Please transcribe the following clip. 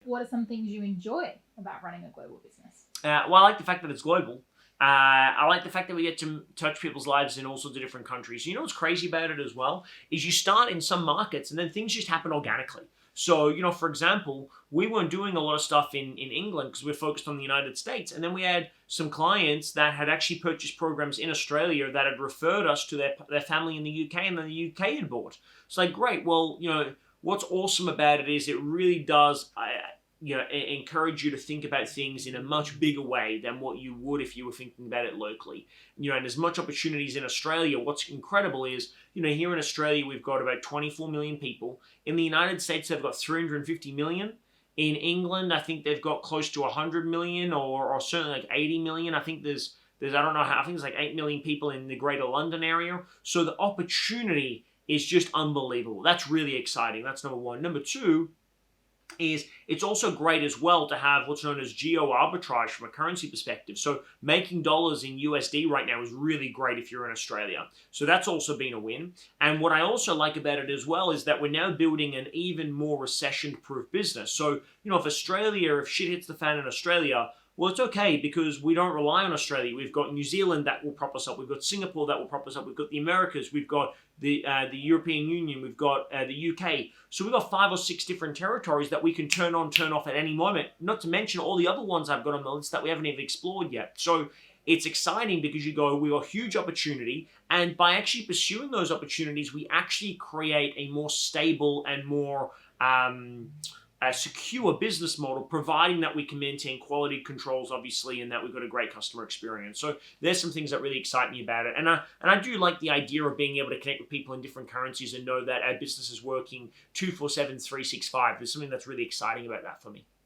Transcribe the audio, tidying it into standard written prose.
what are some things you enjoy about running a global business? Well, I like the fact that it's global. I like the fact that we get to touch people's lives in all sorts of different countries. You know what's crazy about it as well is you start in some markets and then things just happen organically. So, for example, we weren't doing a lot of stuff in England because we're focused on the United States. And then we had some clients that had actually purchased programs in Australia that had referred us to their family in the UK, and then the UK had bought. It's like, great. Well, what's awesome about it is it really does encourage you to think about things in a much bigger way than what you would if you were thinking about it locally. And as much opportunities in Australia, what's incredible is, here in Australia, we've got about 24 million people. In the United States, they've got 350 million. In England, I think they've got close to 100 million or certainly like 80 million. I think there's I don't know how, I think there's like 8 million people in the Greater London area. So the opportunity is just unbelievable. That's really exciting. That's number one. Number two, is it's also great as well to have what's known as geo arbitrage from a currency perspective. So making dollars in USD right now is really great if you're in Australia. So that's also been a win. And what I also like about it as well is that we're now building an even more recession-proof business. So, if shit hits the fan in Australia, well, it's okay because we don't rely on Australia. We've got New Zealand that will prop us up. We've got Singapore that will prop us up. We've got the Americas. We've got the European Union. We've got the UK. So we've got 5 or 6 different territories that we can turn on, turn off at any moment. Not to mention all the other ones I've got on the list that we haven't even explored yet. So it's exciting because we got huge opportunity. And by actually pursuing those opportunities, we actually create a more stable and more a secure business model, providing that we can maintain quality controls, obviously, and that we've got a great customer experience. So there's some things that really excite me about it. And I do like the idea of being able to connect with people in different currencies and know that our business is working 24/7, 365. There's something that's really exciting about that for me.